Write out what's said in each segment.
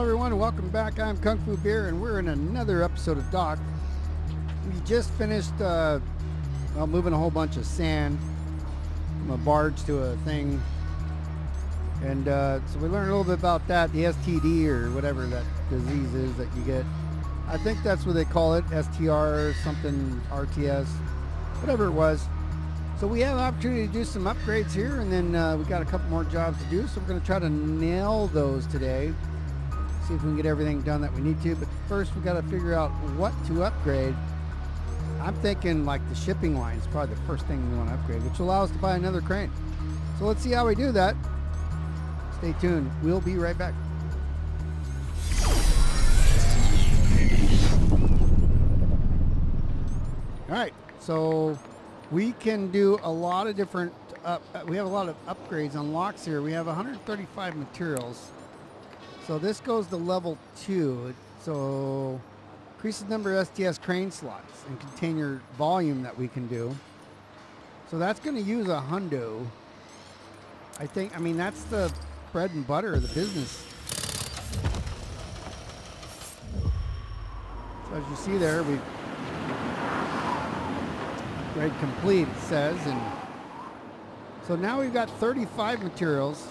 Hello everyone, welcome back. I'm Kung Fu Beer and we're in another episode of Dock. We just finished moving a whole bunch of sand from a barge to a thing. And so we learned a little bit about that, the STD or whatever that disease is that you get. I think that's what they call it, STR, something RTS, whatever it was. So we have an opportunity to do some upgrades here, and then we got a couple more jobs to do. So we're going to try to nail those today. See if we can get everything done that we need to. But first, we got to figure out what to upgrade. I'm thinking like the shipping line is probably the first thing we want to upgrade, which will allow us to buy another crane. So let's see how we do that. Stay tuned. We'll be right back. All right, so we can do a lot of different, we have a lot of upgrades on locks here. We have 135 materials. So this goes to level 2. So increases the number of STS crane slots and container volume that we can do. So that's going to use a hundo. I mean, that's the bread and butter of the business. So as you see there, we upgrade complete, it says. And so now we've got 35 materials.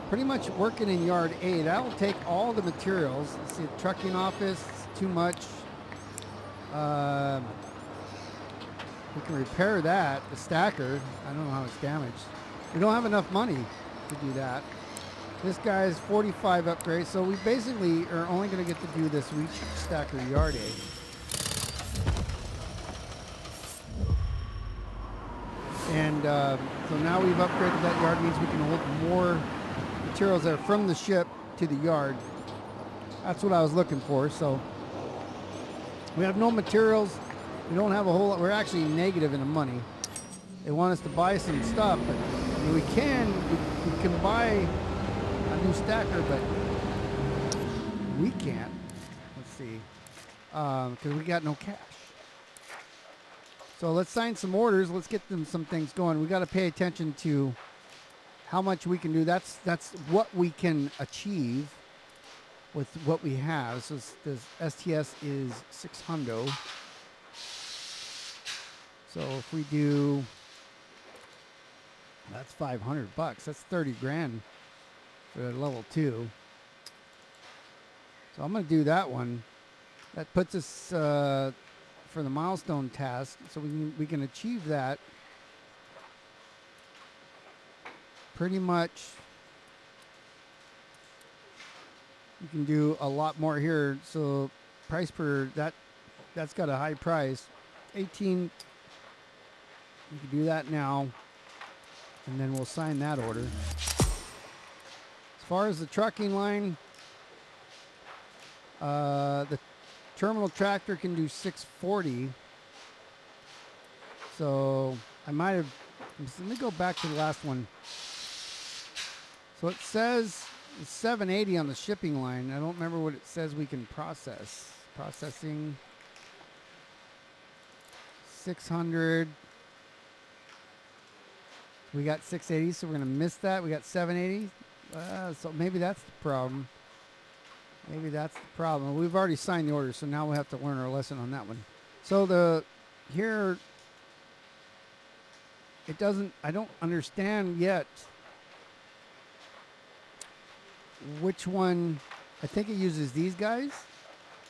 Pretty much working in yard A. That will take all the materials. Let's see, the trucking office, too much. We can repair that. The stacker, I don't know how it's damaged. We don't have enough money to do that. This guy's 45 upgrades, so we basically are only going to get to do this reach stacker yard A. And so now we've upgraded that yard, means we can hold more materials that are from the ship to the yard. That's what I was looking for. So we have no materials. We don't have a whole lot. We're actually negative in the money. They want us to buy some stuff, but I mean, we can buy a new stacker, but we can't. Let's see, because we got no cash. So let's sign some orders. Let's get them some things going. We got to pay attention to how much we can do. That's what we can achieve with what we have. So this STS is 600. So if we do, that's $500. That's 30 grand for level 2. So I'm going to do that one. That puts us for the milestone task. So we can achieve that. Pretty much, you can do a lot more here. So price per, that's got a high price. 18, you can do that now, and then we'll sign that order. As far as the trucking line, the terminal tractor can do 640. So I might have, let me go back to the last one. So it says 780 on the shipping line. I don't remember what it says we can process. Processing 600. We got 680, so we're going to miss that. We got 780. So maybe that's the problem. Maybe that's the problem. We've already signed the order, so now we'll have to learn our lesson on that one. So here, it doesn't, I don't understand yet which one. I think it uses these guys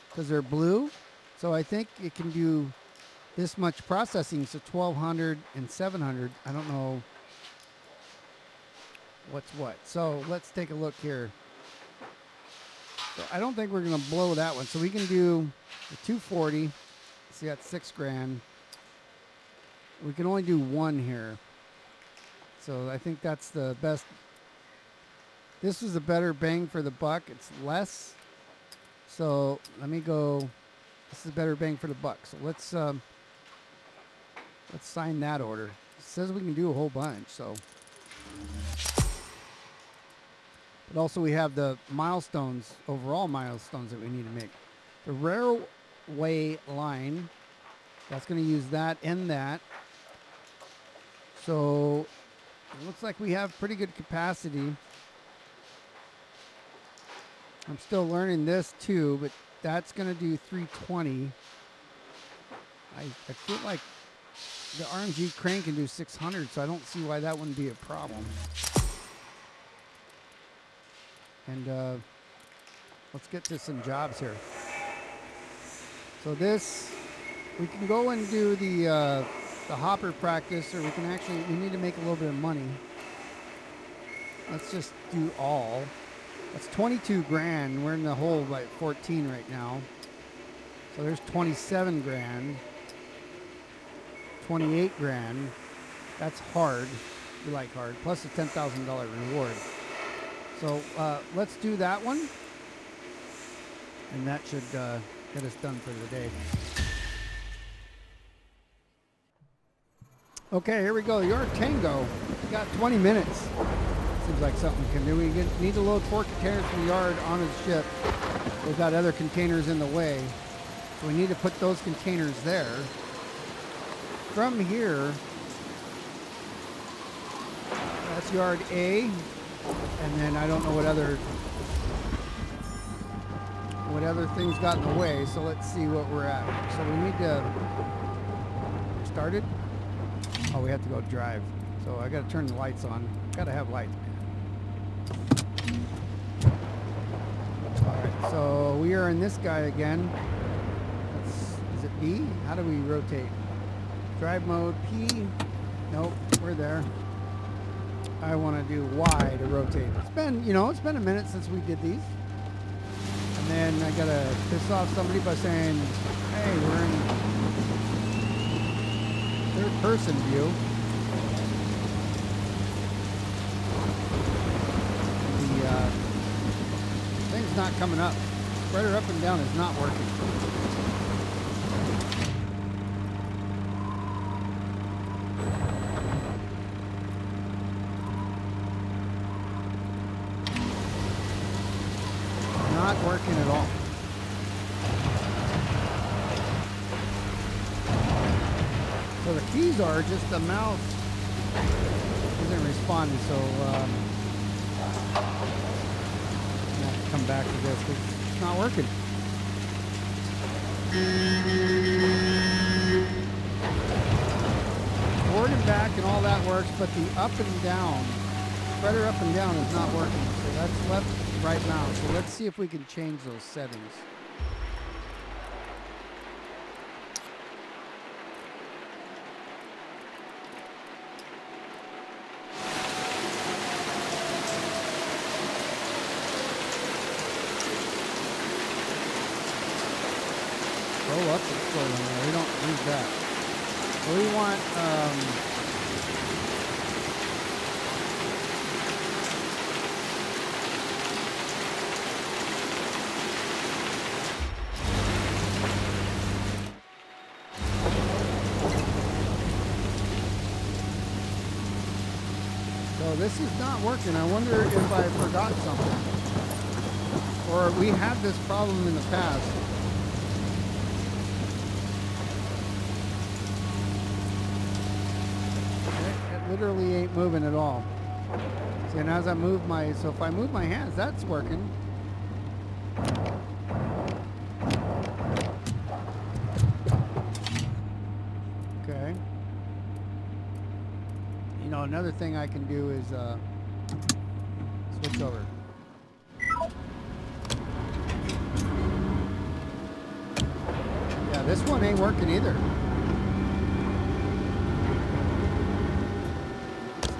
because they're blue. So I think it can do this much processing. So 1200 and 700. I don't know what's what. So let's take a look here. So I don't think we're going to blow that one. So we can do the 240. See, that's 6 grand. We can only do one here. So I think that's the best. This is a better bang for the buck. It's less. So let me go. This is a better bang for the buck. So let's sign that order. It says we can do a whole bunch. So, but also we have the milestones, overall milestones that we need to make. The railway line, that's going to use that and that. So it looks like we have pretty good capacity. I'm still learning this too, but that's going to do 320. I feel like the RMG crane can do 600, so I don't see why that wouldn't be a problem. And let's get to some jobs here. So this, we can go and do the hopper practice, or we can actually, we need to make a little bit of money. Let's just do all. That's 22 grand. We're in the hole by 14 right now. So there's 27 grand. 28 grand. That's hard. We like hard. Plus a $10,000 reward. So let's do that one. And that should get us done for the day. Okay, here we go. Your Tango. We got 20 minutes. Seems like something we can do. We need to load 4 containers from the yard onto the ship. We've got other containers in the way. So we need to put those containers there. From here, that's yard A. And then I don't know what other things got in the way. So let's see what we're at. So we need to start it. Oh, we have to go drive. So I got to turn the lights on. Got to have lights. Alright, so we are in this guy again. Is it B? How do we rotate? Drive mode, P. Nope, we're there. I want to do Y to rotate. It's been, it's been a minute since we did these. And then I got to piss off somebody by saying, hey, we're in third person view. Thing's not coming up. Spreader up and down is not working. Not working at all. So the keys are just the mouse isn't responding, so come back to this because it's not working. Forward and back and all that works, but the up and down, spreader up and down is not working. So that's left, right, now. So let's see if we can change those settings. Roll up and scroll in there. We don't use that. We want so this is not working. I wonder if I forgot something. Or we had this problem in the past. Literally ain't moving at all. See, and as I move so if I move my hands, that's working. Okay. Another thing I can do is switch over. Yeah, this one ain't working either.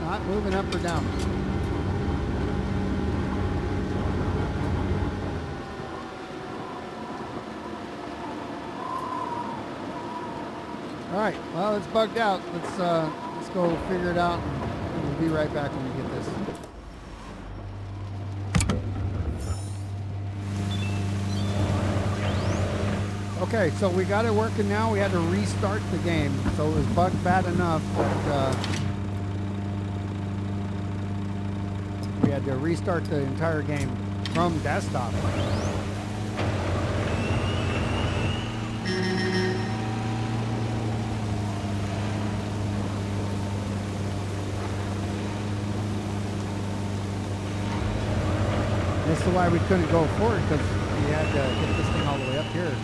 Not moving up or down. All right. Well, it's bugged out. Let's go figure it out. And we'll be right back when we get this. Okay, so we got it working now. We had to restart the game, so it was bugged bad enough that. We had to restart the entire game from desktop. This is why we couldn't go forward, because we had to get this thing all the way up here.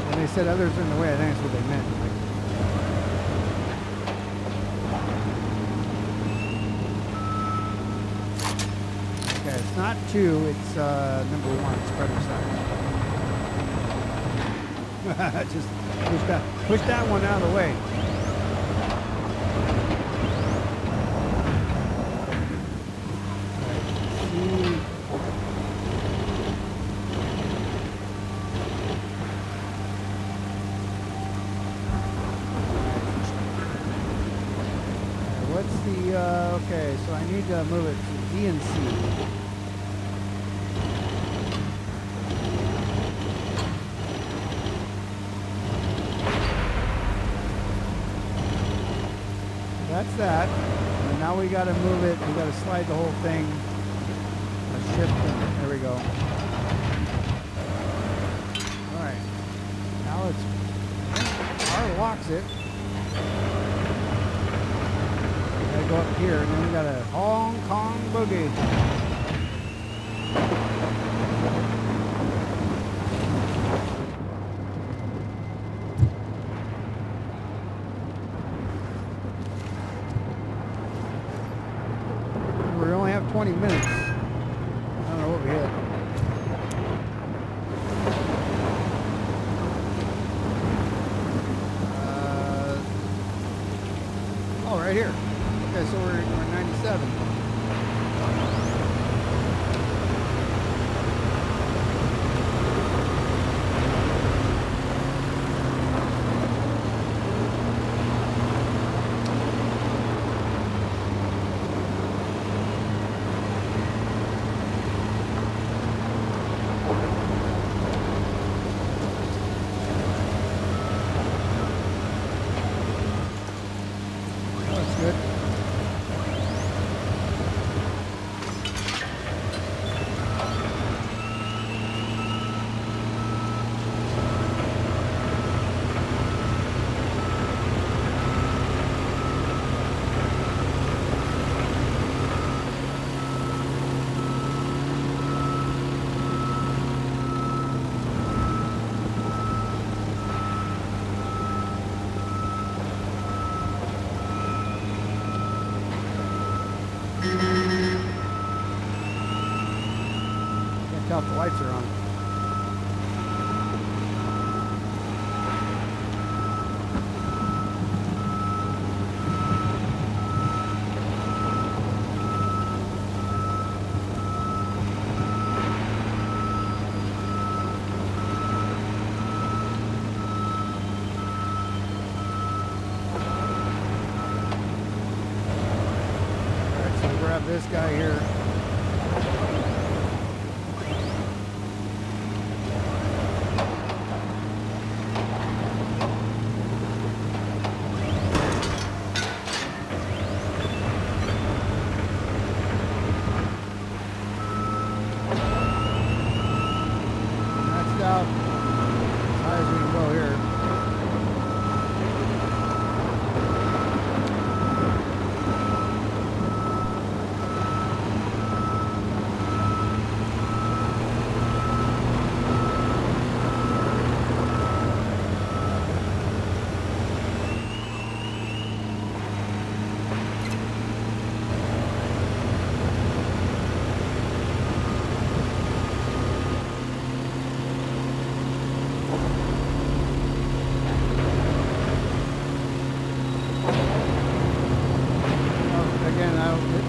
When they said others are in the way, I think that's what they meant. Like, okay, it's not 2, it's number 1, spreader side. Just push that one out of the way. What's the, okay, so I need to move it to D and C. That's that. And now we got to move it. We got to slide the whole thing. Shift it. There we go. All right. Now it's R locks it. We got to go up here, and then we got a Hong Kong boogie. We only have 20 minutes. I don't know what we hit. Oh, right here. Okay, so we're 97. Good. Can't tell if the lights are on. Alright, so grab this guy here. Out as high as we can go here.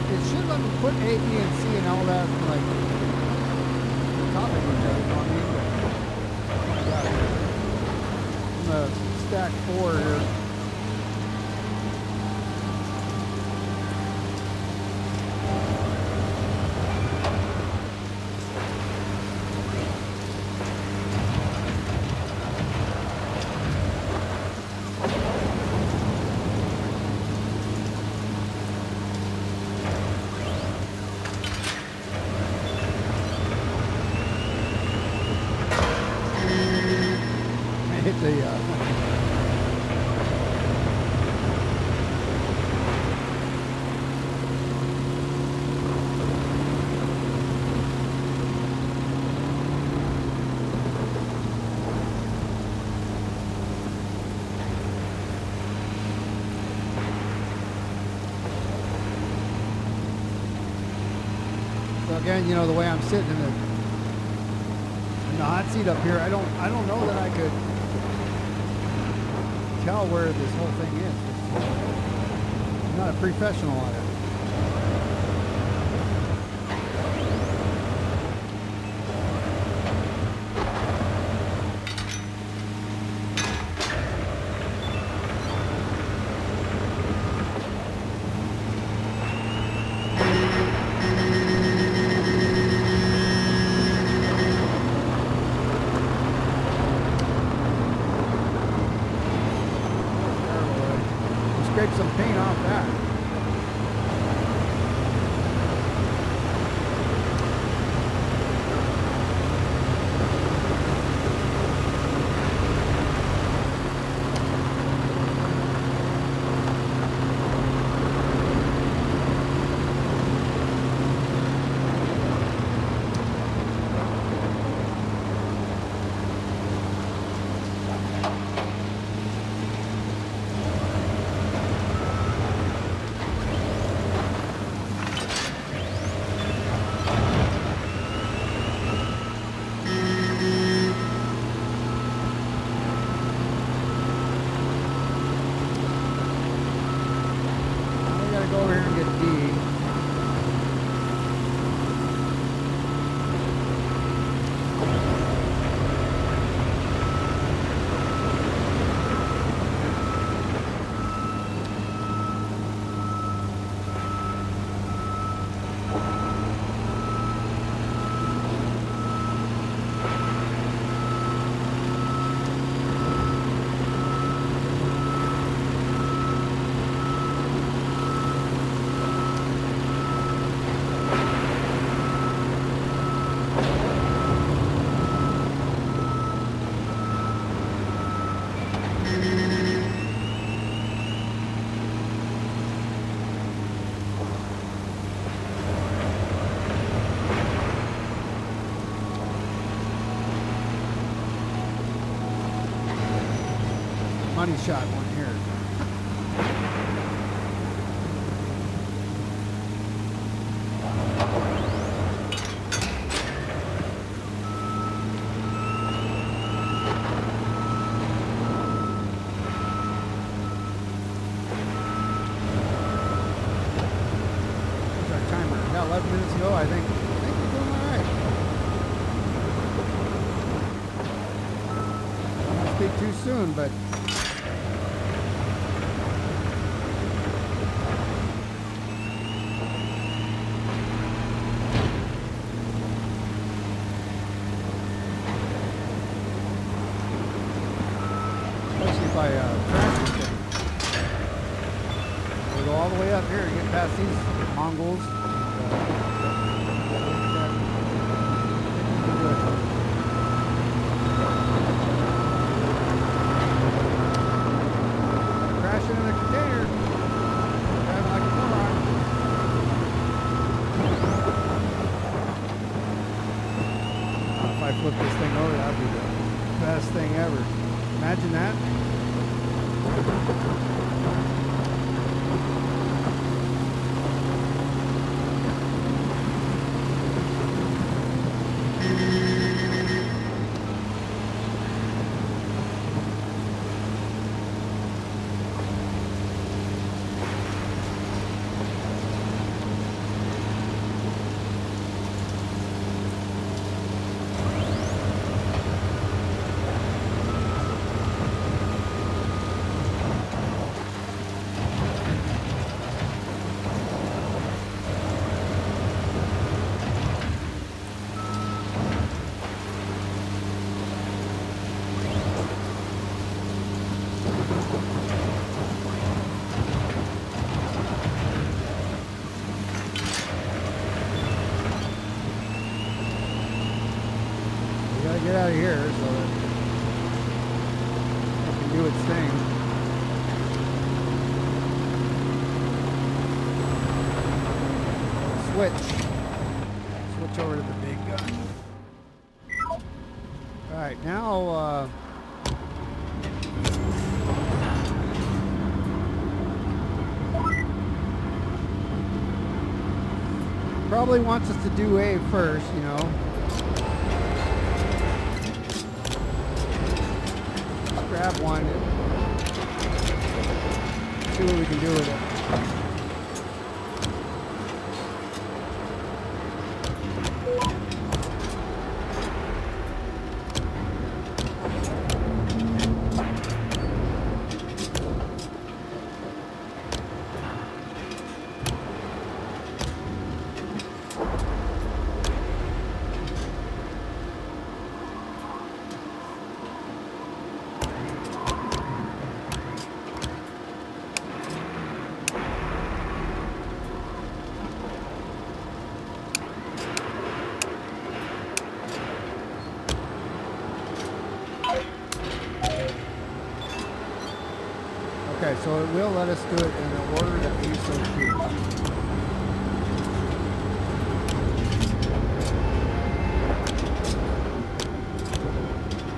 It should let me put A, B, and C and all that, like, topic with that on me, but I'm gonna stack 4 here. again, you know, the way I'm sitting in the hot seat up here, I don't know that I could tell where this whole thing is. I'm not a professional on it. Scrape some paint off that. Go over here and get D. Money shot one here. There's our timer. We got 11 minutes to go, I think. We're doing all right. I don't speak too soon, but by crash this thing. We'll go all the way up here and get past these Mongols. Crashing in a container. Driving like a moron. If I flip this thing over, that'd be the best thing ever. Imagine that. Get out of here so that it can do its thing. Switch over to the big gun. All right, now probably wants us to do A first, you know. Let's grab one and see what we can do with it. Okay, so it will let us do it in the order that we so choose.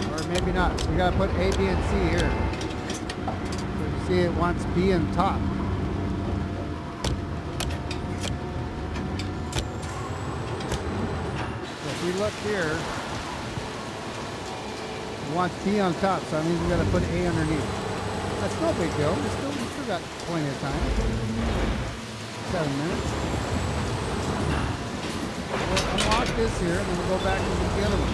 Or maybe not. We gotta put A, B, and C here. So you see it wants B on top. So if we look here, it wants B on top, so that means we gotta put A underneath. That's no big deal. We still got plenty of time. 7 minutes. We'll unlock this here, and then we'll go back and do the other one.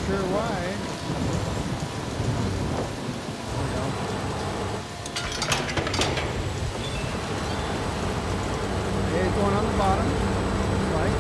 Sure why. There we go. Okay, it's going on the bottom. Looks like.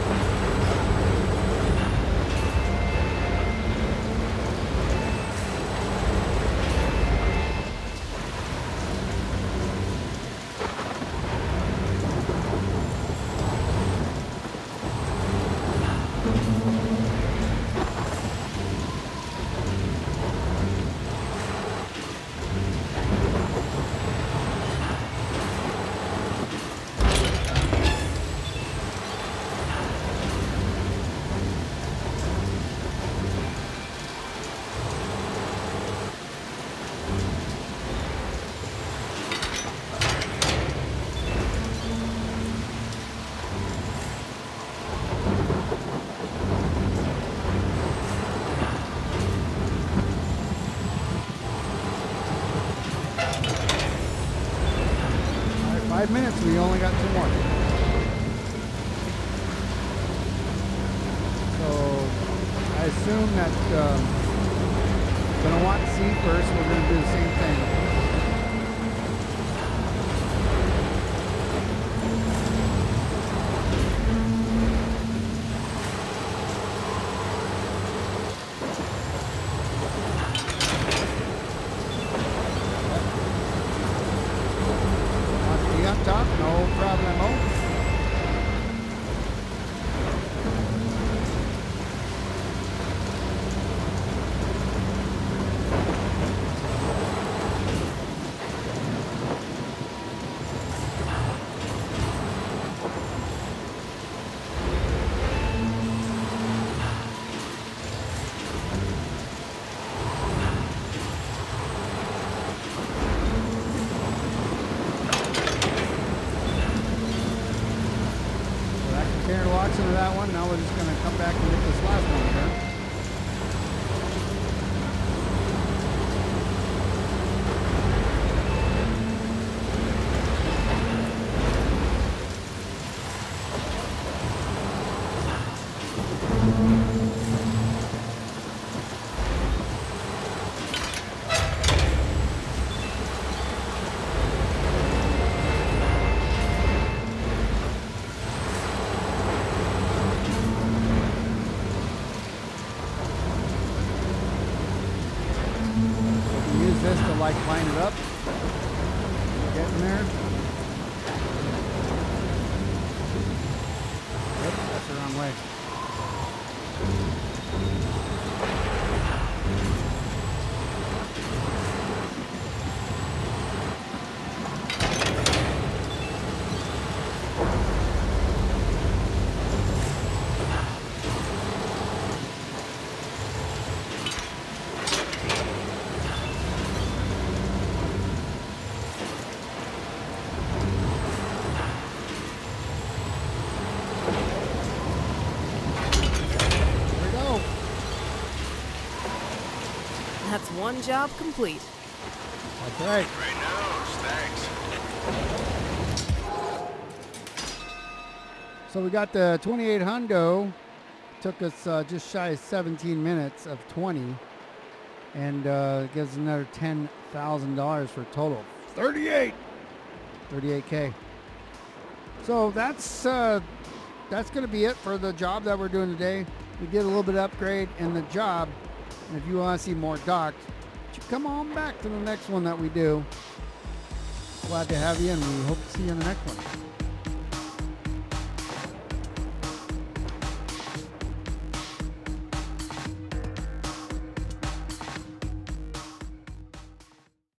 All right, 5 minutes. We only got 2 more. So I assume that we're going to want C first. We're going to do the same thing. Top, no problemo. Karen walks into that one. Now we're just going to come back and get this last one here. That's one job complete. That's right. Great news, thanks. So we got the 28 hundo. Took us just shy of 17 minutes of 20, and gives us another $10,000 for a total of 38K. So that's going to be it for the job that we're doing today. We did a little bit of upgrade in the job, and if you want to see more docks, come on back to the next one that we do. Glad to have you, and we hope to see you in the next one.